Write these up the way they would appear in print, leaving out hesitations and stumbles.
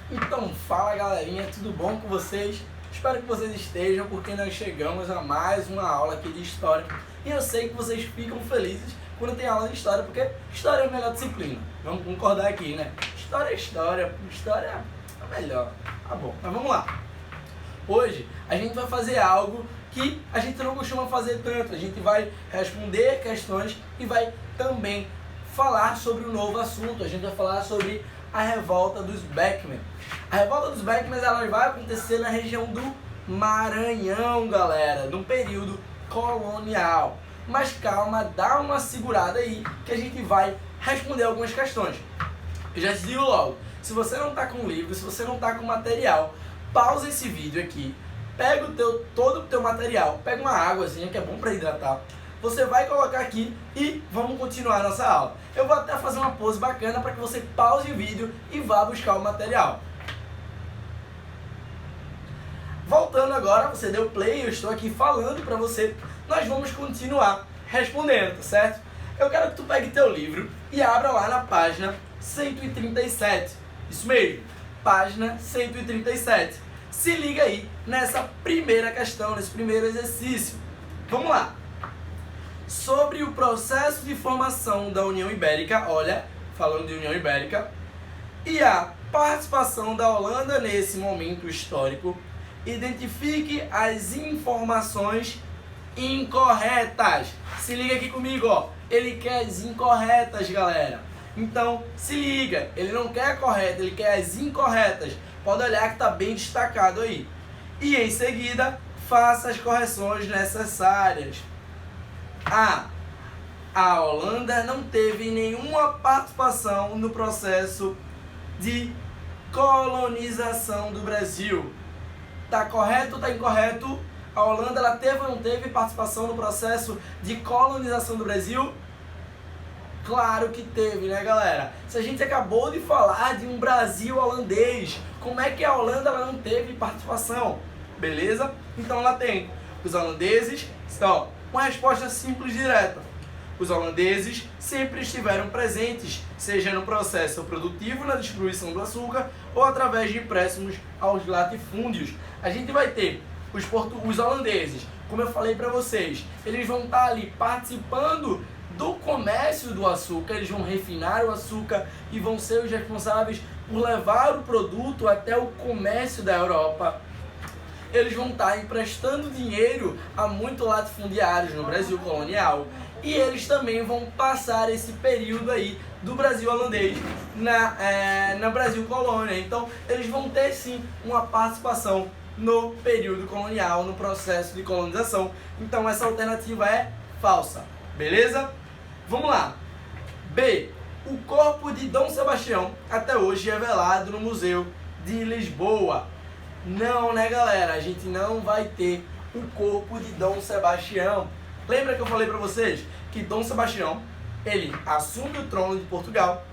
Então, fala galerinha, tudo bom com vocês? Espero que vocês estejam, porque nós chegamos a mais uma aula aqui de História. E eu sei que vocês ficam felizes quando tem aula de História, porque História é a melhor disciplina. Vamos concordar aqui, né? História é História, História é melhor. Tá bom, mas vamos lá. Hoje a gente vai fazer algo que a gente não costuma fazer tanto. A gente vai responder questões e vai também falar sobre um novo assunto. A gente vai falar sobre a revolta dos Beckmen. A revolta dos Beckmen ela vai acontecer na região do Maranhão, galera, num período colonial. Mas calma, dá uma segurada aí que a gente vai responder algumas questões. Eu já te digo logo, se você não está com livro, se você não está com material, pausa esse vídeo aqui, pega todo o teu material, pega uma águazinha que é bom para hidratar. Você vai colocar aqui e vamos continuar a nossa aula. Eu vou até fazer uma pose bacana para que você pause o vídeo e vá buscar o material. Voltando agora, você deu play, eu estou aqui falando para você. Nós vamos continuar respondendo, tá certo? Eu quero que tu pegue teu livro e abra lá na página 137. Isso mesmo, página 137. Se liga aí nessa primeira questão, nesse primeiro exercício. Vamos lá. Sobre o processo de formação da União Ibérica, olha, falando de União Ibérica, e a participação da Holanda nesse momento histórico, identifique as informações incorretas. Se liga aqui comigo, ó. Ele quer as incorretas, galera. Então, se liga. Ele não quer a correta, ele quer as incorretas. Pode olhar que está bem destacado aí. E em seguida, faça as correções necessárias. A Holanda não teve nenhuma participação no processo de colonização do Brasil. Tá correto ou tá incorreto? A Holanda ela teve ou não teve participação no processo de colonização do Brasil? Claro que teve, né, galera? Se a gente acabou de falar de um Brasil holandês, como é que a Holanda ela não teve participação? Beleza? Então ela tem os holandeses, então, uma resposta simples e direta. Os holandeses sempre estiveram presentes, seja no processo produtivo, na distribuição do açúcar, ou através de empréstimos aos latifúndios. A gente vai ter os holandeses, como eu falei para vocês, eles vão estar ali participando do comércio do açúcar, eles vão refinar o açúcar e vão ser os responsáveis por levar o produto até o comércio da Europa. Eles vão estar emprestando dinheiro a muitos latifundiários no Brasil colonial e eles também vão passar esse período aí do Brasil holandês na Brasil colônia. Então eles vão ter sim uma participação no período colonial, no processo de colonização. Então essa alternativa é falsa, beleza? Vamos lá. B. O corpo de Dom Sebastião até hoje é velado no Museu de Lisboa. Não, né, galera? A gente não vai ter o corpo de Dom Sebastião. Lembra que eu falei pra vocês que Dom Sebastião, ele assume o trono de Portugal.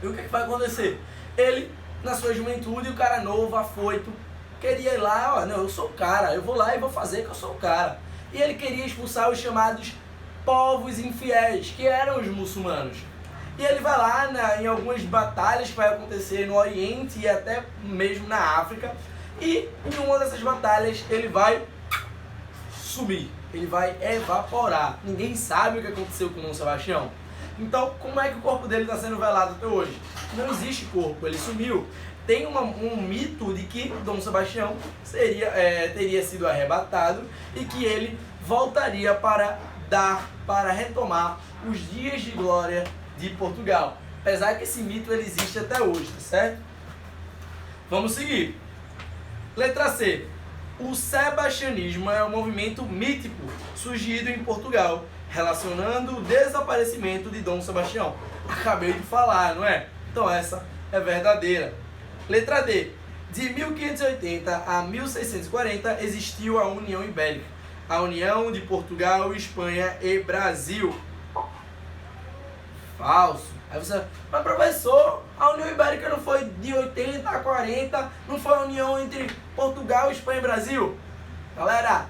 E o que vai acontecer? Ele, na sua juventude, o cara novo, afoito, queria ir lá, ó, não, eu sou o cara, eu vou lá e vou fazer que eu sou o cara. E ele queria expulsar os chamados povos infiéis, que eram os muçulmanos. E ele vai lá em algumas batalhas que vai acontecer no Oriente e até mesmo na África. E em uma dessas batalhas ele vai sumir, ele vai evaporar. Ninguém sabe o que aconteceu com Dom Sebastião. Então, como é que o corpo dele está sendo velado até hoje? Não existe corpo, ele sumiu. Tem um mito de que Dom Sebastião teria sido arrebatado e que ele voltaria para retomar os dias de glória de Portugal. Apesar que esse mito ele existe até hoje, tá certo? Vamos seguir. Letra C. O sebastianismo é um movimento mítico surgido em Portugal, relacionando o desaparecimento de Dom Sebastião. Acabei de falar, não é? Então essa é verdadeira. Letra D. De 1580 a 1640 existiu a União Ibérica, a união de Portugal, Espanha e Brasil. Falso. Aí você, mas professor, a União Ibérica não foi de 80 a 40, não foi a união entre Portugal, Espanha e Brasil? Galera,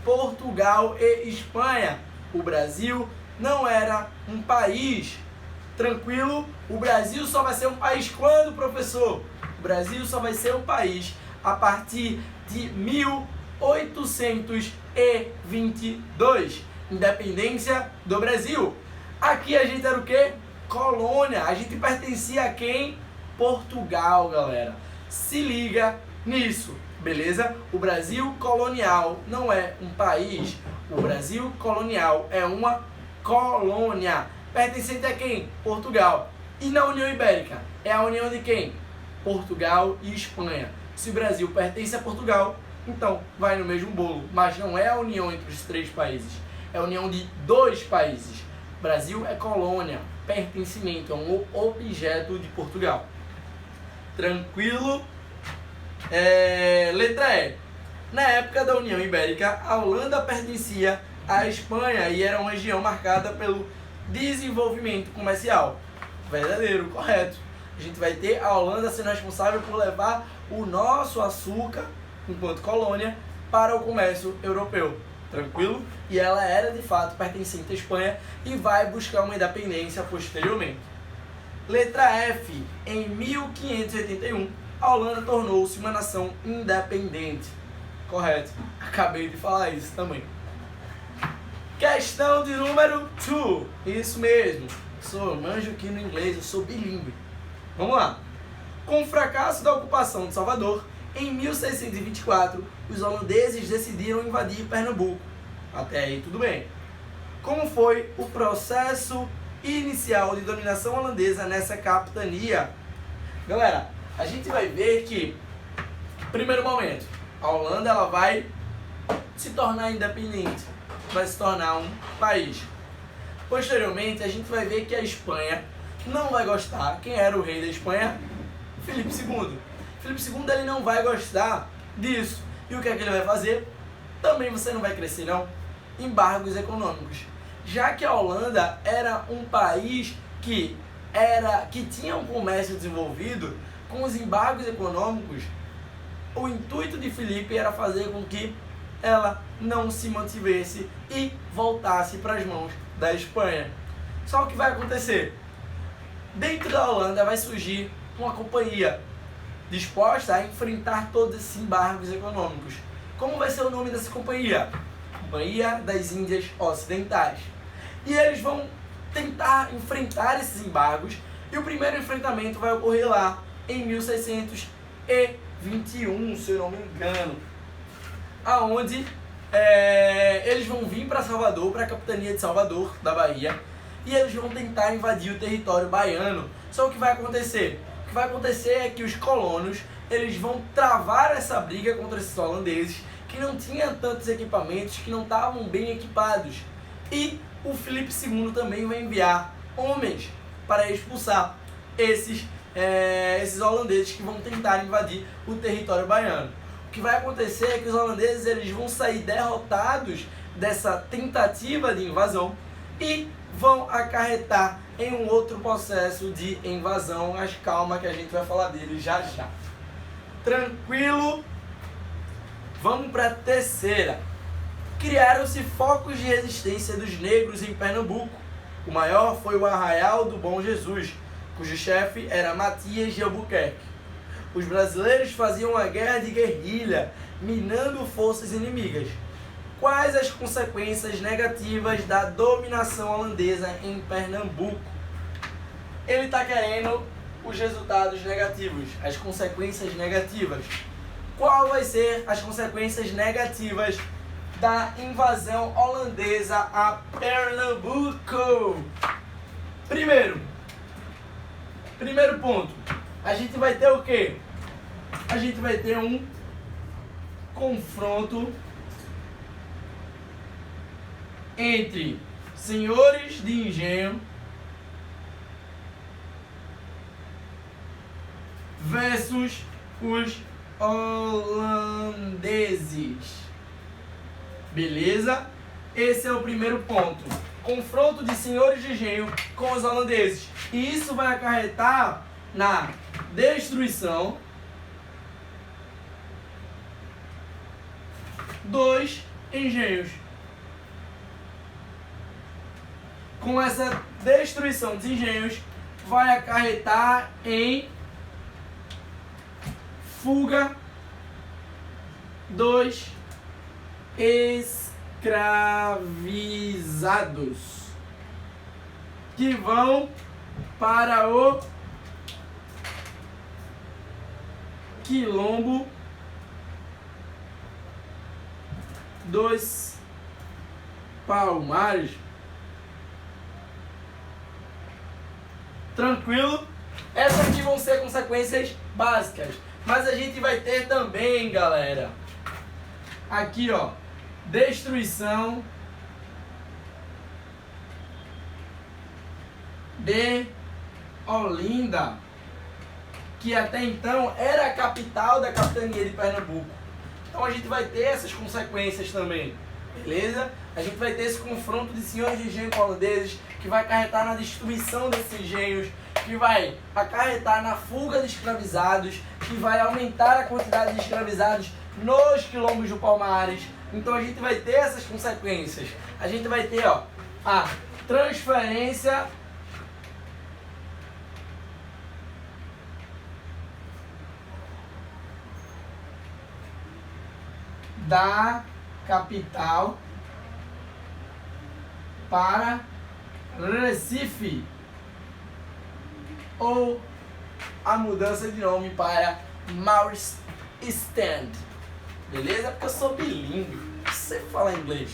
Portugal e Espanha. O Brasil não era um país. Tranquilo? O Brasil só vai ser um país quando, professor? O Brasil só vai ser um país a partir de 1822. Independência do Brasil. Aqui a gente era o quê? Colônia. A gente pertencia a quem? Portugal, galera. Se liga nisso, beleza? O Brasil colonial não é um país. O Brasil colonial é uma colônia. Pertencente a quem? Portugal. E na União Ibérica? É a união de quem? Portugal e Espanha. Se o Brasil pertence a Portugal, então vai no mesmo bolo. Mas não é a união entre os três países. É a união de dois países. O Brasil é colônia, pertencimento, é um objeto de Portugal. Tranquilo? Letra E. Na época da União Ibérica, a Holanda pertencia à Espanha e era uma região marcada pelo desenvolvimento comercial. Verdadeiro, correto. A gente vai ter a Holanda sendo responsável por levar o nosso açúcar, enquanto colônia, para o comércio europeu. Tranquilo? E ela era de fato pertencente à Espanha e vai buscar uma independência posteriormente. Letra F. Em 1581, a Holanda tornou-se uma nação independente. Correto. Acabei de falar isso também. Questão de número 2. Isso mesmo. Manjo aqui no inglês, eu sou bilíngue. Vamos lá. Com o fracasso da ocupação de Salvador, em 1624, os holandeses decidiram invadir Pernambuco. Até aí tudo bem. Como foi o processo inicial de dominação holandesa nessa capitania? Galera, a gente vai ver que, primeiro momento, a Holanda ela vai se tornar independente, vai se tornar um país. Posteriormente, a gente vai ver que a Espanha não vai gostar. Quem era o rei da Espanha? Filipe II. Filipe II ele não vai gostar disso. E o que é que ele vai fazer? Também você não vai crescer, não. Embargos econômicos. Já que a Holanda era um país que tinha um comércio desenvolvido, com os embargos econômicos, o intuito de Filipe era fazer com que ela não se mantivesse e voltasse para as mãos da Espanha. Só o que vai acontecer? Dentro da Holanda vai surgir uma companhia disposta a enfrentar todos esses embargos econômicos. Como vai ser o nome dessa companhia? Companhia das Índias Ocidentais. E eles vão tentar enfrentar esses embargos, e o primeiro enfrentamento vai ocorrer lá em 1621, se eu não me engano, aonde eles vão vir para Salvador, para a capitania de Salvador, da Bahia, e eles vão tentar invadir o território baiano. Só o que vai acontecer? O que vai acontecer é que os colonos eles vão travar essa briga contra esses holandeses, que não tinham tantos equipamentos, que não estavam bem equipados. E o Filipe II também vai enviar homens para expulsar esses holandeses que vão tentar invadir o território baiano. O que vai acontecer é que os holandeses eles vão sair derrotados dessa tentativa de invasão e vão acarretar em um outro processo de invasão. Mas calma que a gente vai falar dele já já. Tranquilo? Vamos para a terceira. Criaram-se focos de resistência dos negros em Pernambuco. O maior foi o Arraial do Bom Jesus, cujo chefe era Matias de Albuquerque. Os brasileiros faziam uma guerra de guerrilha, minando forças inimigas. Quais as consequências negativas da dominação holandesa em Pernambuco? Ele está querendo os resultados negativos, as consequências negativas. Qual vai ser as consequências negativas da invasão holandesa a Pernambuco? Primeiro ponto, a gente vai ter o quê? A gente vai ter um confronto entre senhores de engenho versus os holandeses. Beleza? Esse é o primeiro ponto. Confronto de senhores de engenho com os holandeses. E isso vai acarretar na destruição dos engenhos. Com essa destruição dos engenhos, vai acarretar em fuga dos escravizados que vão para o Quilombo dos Palmares. Tranquilo? Essas aqui vão ser consequências básicas, mas a gente vai ter também, galera, aqui ó, destruição de Olinda, que até então era a capital da capitania de Pernambuco. Então a gente vai ter essas consequências também, beleza? A gente vai ter esse confronto de senhores de engenho holandeses, que vai acarretar na destruição desses engenhos, que vai acarretar na fuga de escravizados, que vai aumentar a quantidade de escravizados nos quilombos do Palmares. Então a gente vai ter essas consequências. A gente vai ter ó, a transferência da capital para Recife, ou a mudança de nome para Maurice Stand, beleza? Porque eu sou bilíngue, você fala inglês.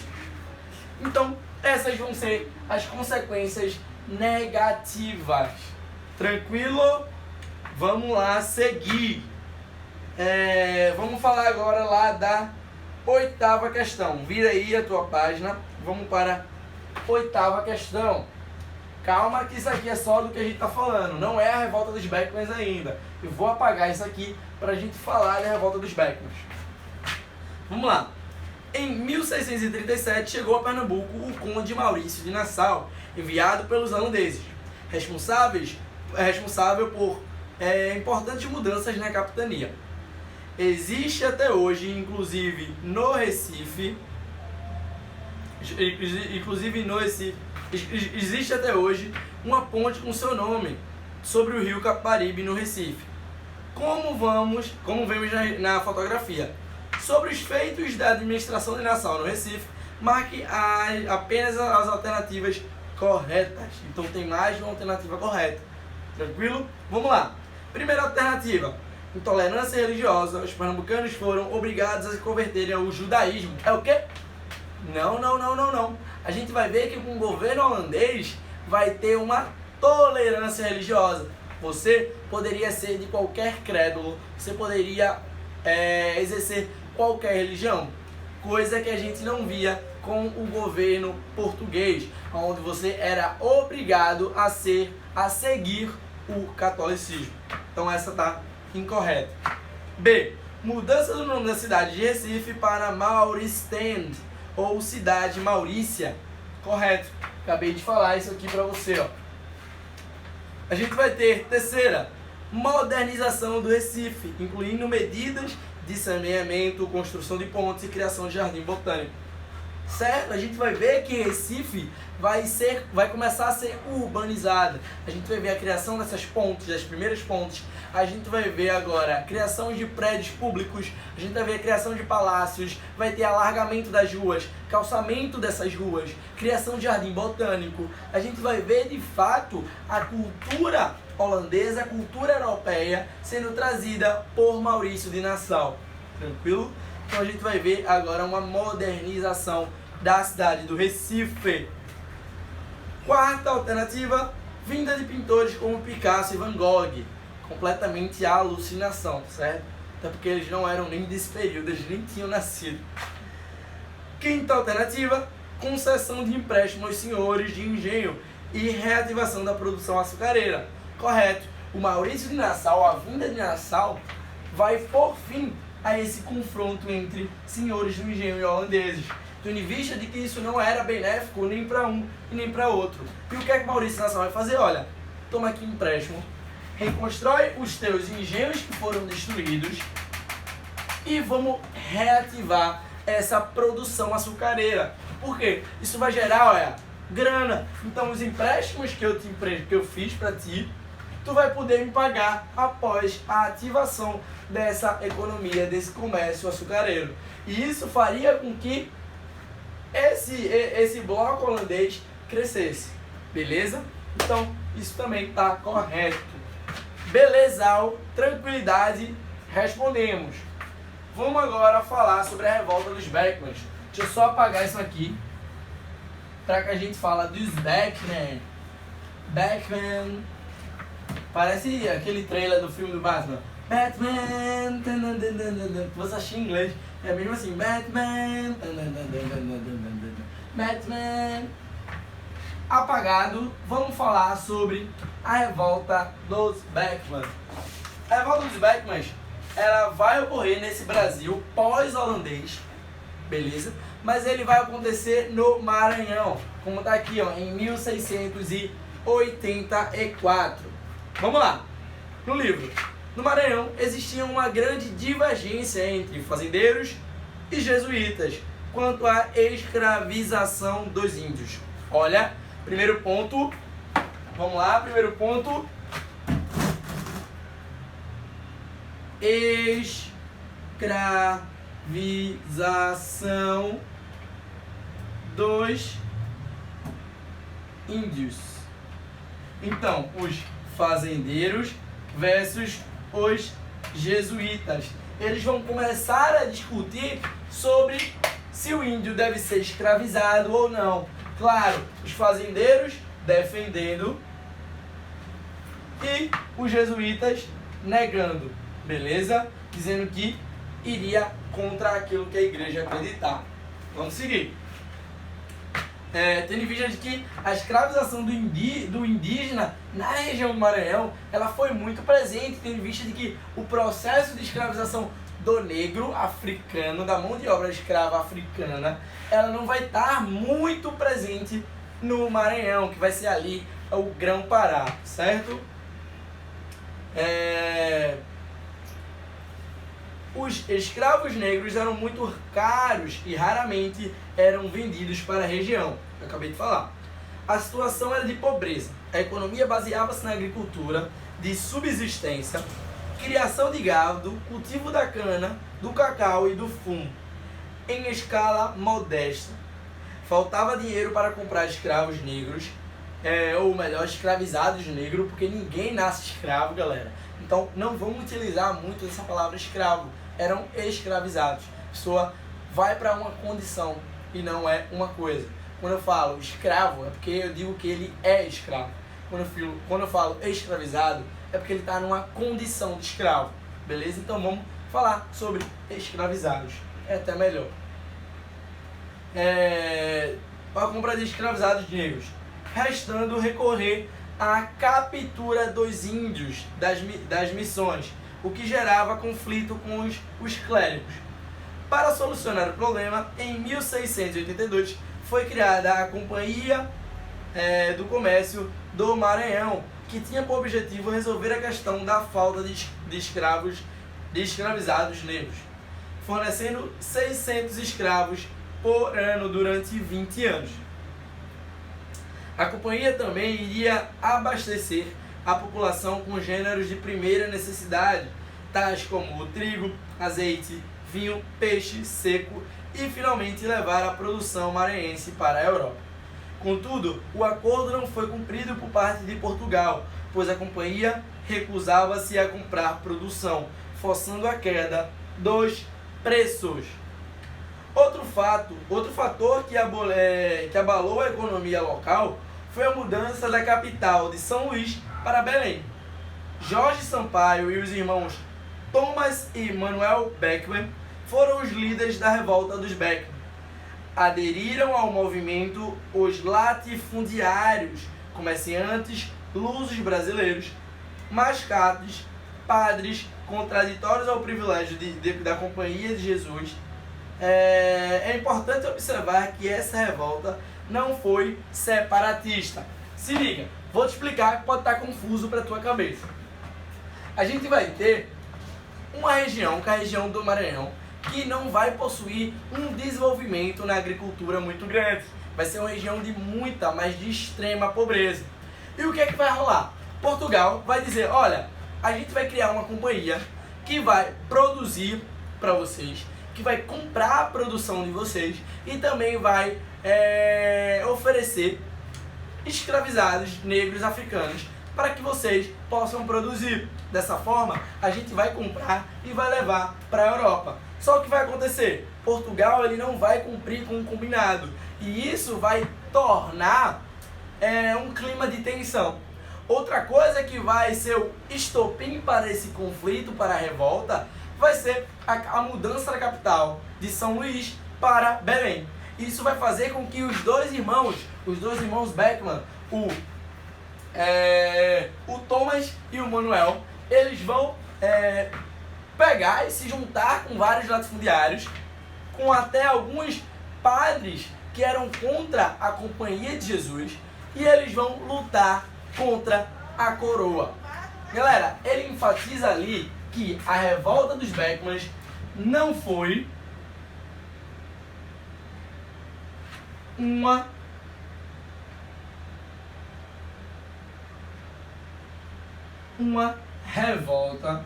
Então essas vão ser as consequências negativas. Tranquilo? Vamos lá seguir. Vamos falar agora lá da 8ª questão. Vira aí a tua página. Vamos para a 8ª questão. Calma que isso aqui é só do que a gente está falando. Não é a revolta dos Beckmans ainda. Eu vou apagar isso aqui para a gente falar da revolta dos Beckmans. Vamos lá. Em 1637 chegou a Pernambuco o conde Maurício de Nassau, enviado pelos holandeses, responsável por importantes mudanças na capitania. Existe até hoje, inclusive no Recife, existe até hoje uma ponte com seu nome sobre o rio Capibaribe no Recife. Como vemos na fotografia. Sobre os feitos da administração de Nassau no Recife, marque apenas as alternativas corretas. Então tem mais de uma alternativa correta. Tranquilo? Vamos lá. Primeira alternativa: intolerância religiosa. Os pernambucanos foram obrigados a se converterem ao judaísmo. É o quê? Não. A gente vai ver que com o governo holandês vai ter uma tolerância religiosa. Você poderia ser de qualquer crédulo, você poderia exercer qualquer religião, coisa que a gente não via com o governo português, onde você era obrigado a seguir o catolicismo. Então essa tá incorreta. B. Mudança do nome da cidade de Recife para Mauristand, ou Cidade Maurícia. Correto. Acabei de falar isso aqui para você, ó. A gente vai ter terceira: modernização do Recife, incluindo medidas de saneamento, construção de pontes e criação de jardim botânico. Certo? A gente vai ver que Recife vai começar a ser urbanizada. A gente vai ver a criação dessas pontes, das primeiras pontes. A gente vai ver agora a criação de prédios públicos. A gente vai ver a criação de palácios. Vai ter alargamento das ruas, calçamento dessas ruas, criação de jardim botânico. A gente vai ver de fato a cultura holandesa, a cultura europeia sendo trazida por Maurício de Nassau. Tranquilo? Então a gente vai ver agora uma modernização da cidade do Recife. Quarta alternativa: vinda de pintores como Picasso e Van Gogh. Completamente alucinação, certo? Até porque eles não eram nem desse período, eles nem tinham nascido. Quinta alternativa: concessão de empréstimo aos senhores de engenho e reativação da produção açucareira. Correto. O Maurício de Nassau, a vinda de Nassau, vai por fim a esse confronto entre senhores do engenho e holandeses, tendo em vista de que isso não era benéfico nem para um e nem para outro. E o que é que Maurício de Nassau vai fazer? Olha, toma aqui um empréstimo, reconstrói os teus engenhos que foram destruídos e vamos reativar essa produção açucareira. Por quê? Isso vai gerar, olha, grana. Então os empréstimos que eu fiz para ti tu vai poder me pagar após a ativação dessa economia, desse comércio açucareiro. E isso faria com que esse bloco holandês crescesse, beleza? Então, isso também está correto. Belezal, tranquilidade, respondemos. Vamos agora falar sobre a revolta dos Beckmans. Deixa eu só apagar isso aqui, para que a gente fala dos Beckman. Beckman, parece aquele trailer do filme do Batman. Batman, você acha em inglês, é mesmo assim, Batman, Batman. Apagado, vamos falar sobre a revolta dos Beckman. A revolta dos Beckmans, ela vai ocorrer nesse Brasil pós-holandês, beleza? Mas ele vai acontecer no Maranhão, como tá aqui, ó, em 1684. Vamos lá, no livro. No Maranhão existia uma grande divergência entre fazendeiros e jesuítas quanto à escravização dos índios. Olha, primeiro ponto, vamos lá, primeiro ponto. Escravização dos índios. Então, os fazendeiros versus os jesuítas. Eles vão começar a discutir sobre se o índio deve ser escravizado ou não. Claro, os fazendeiros defendendo e os jesuítas negando, beleza? Dizendo que iria contra aquilo que a igreja acreditava. Vamos seguir. Tendo em vista de que a escravização do indígena na região do Maranhão, ela foi muito presente, tendo em vista de que o processo de escravização do negro africano, da mão de obra escrava africana, ela não vai estar muito presente no Maranhão, que vai ser ali o Grão-Pará, certo? Os escravos negros eram muito caros e raramente eram vendidos para a região. Eu acabei de falar. A situação era de pobreza. A economia baseava-se na agricultura de subsistência, criação de gado, cultivo da cana, do cacau e do fumo, em escala modesta. Faltava dinheiro para comprar escravos negros, ou melhor, escravizados negros, porque ninguém nasce escravo, galera. Então não vamos utilizar muito essa palavra escravo. Eram escravizados. A pessoa vai para uma condição e não é uma coisa. Quando eu falo escravo, é porque eu digo que ele é escravo. Quando eu falo escravizado, é porque ele está numa condição de escravo. Beleza? Então vamos falar sobre escravizados. É até melhor. A compra de escravizados negros. Restando recorrer à captura dos índios das missões, o que gerava conflito com os clérigos. Para solucionar o problema, em 1682 foi criada a Companhia do Comércio do Maranhão, que tinha por objetivo resolver a questão da falta de escravizados negros, fornecendo 600 escravos por ano durante 20 anos. A companhia também iria abastecer a população com gêneros de primeira necessidade, tais como o trigo, azeite, vinho, peixe seco e finalmente levar a produção maranhense para a Europa. Contudo, o acordo não foi cumprido por parte de Portugal, pois a companhia recusava-se a comprar produção, forçando a queda dos preços. Outro fator que abalou a economia local foi a mudança da capital de São Luís para Belém. Jorge Sampaio e os irmãos Thomas e Manuel Beckman foram os líderes da revolta dos Beckman. Aderiram ao movimento os latifundiários, comerciantes, lusos brasileiros, mascates, padres, contraditórios ao privilégio da Companhia de Jesus. É importante observar que essa revolta não foi separatista. Se liga, vou te explicar que pode estar confuso para a tua cabeça. A gente vai ter uma região, que é a região do Maranhão, que não vai possuir um desenvolvimento na agricultura muito grande. Vai ser uma região de muita, mas de extrema pobreza. E o que é que vai rolar? Portugal vai dizer, olha, a gente vai criar uma companhia que vai produzir para vocês, que vai comprar a produção de vocês e também vai oferecer escravizados negros africanos para que vocês possam produzir. Dessa forma, a gente vai comprar e vai levar para a Europa. Só que vai acontecer, Portugal ele não vai cumprir com o combinado e isso vai tornar um clima de tensão. Outra coisa que vai ser o estopim para esse conflito, para a revolta, vai ser a mudança da capital de São Luís para Belém. Isso vai fazer com que os dois irmãos Beckman, o Thomas e o Manuel, eles vão pegar e se juntar com vários latifundiários, com até alguns padres que eram contra a Companhia de Jesus, e eles vão lutar contra a coroa. Galera, ele enfatiza ali que a revolta dos Beckmans não foi uma revolta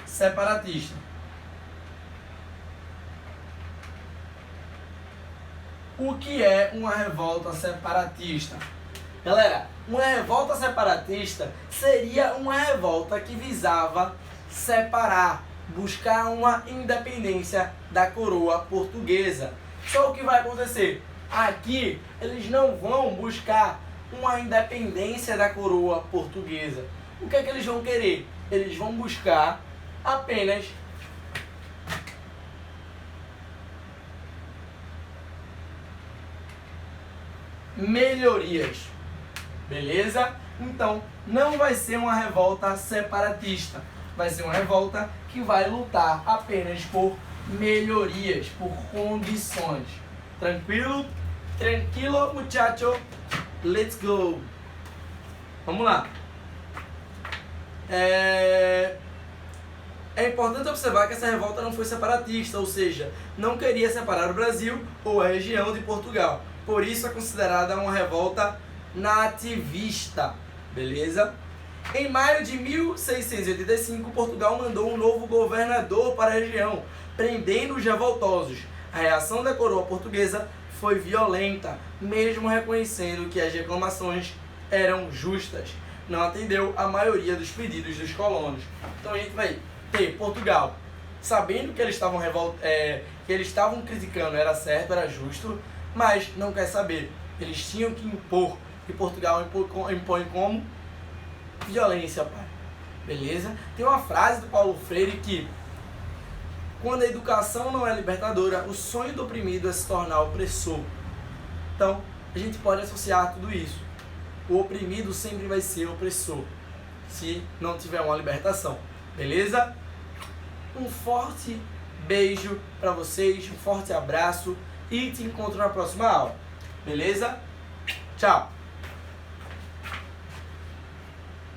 separatista. O que é uma revolta separatista? Galera, uma revolta separatista seria uma revolta que visava separar, buscar uma independência da coroa portuguesa. Só o que vai acontecer? Aqui eles não vão buscar uma independência da coroa portuguesa. O que é que eles vão querer? Eles vão buscar apenas melhorias. Beleza? Então, não vai ser uma revolta separatista. Vai ser uma revolta que vai lutar apenas por melhorias, por condições. Tranquilo? Tranquilo, muchacho? Let's go! Vamos lá. É importante observar que essa revolta não foi separatista, ou seja, não queria separar o Brasil ou a região de Portugal. Por isso é considerada uma revolta nativista, beleza? Em maio de 1685, Portugal mandou um novo governador para a região, prendendo os revoltosos. A reação da coroa portuguesa foi violenta, mesmo reconhecendo que as reclamações eram justas. Não atendeu a maioria dos pedidos dos colonos. Então a gente vai ter Portugal, sabendo que eles estavam criticando, era certo, era justo, mas não quer saber. Eles tinham que impor, e Portugal impõe como? Violência, pai. Beleza? Tem uma frase do Paulo Freire que quando a educação não é libertadora, o sonho do oprimido é se tornar opressor. Então, a gente pode associar tudo isso. O oprimido sempre vai ser opressor, se não tiver uma libertação. Beleza? Um forte beijo para vocês, um forte abraço e te encontro na próxima aula. Beleza? Tchau!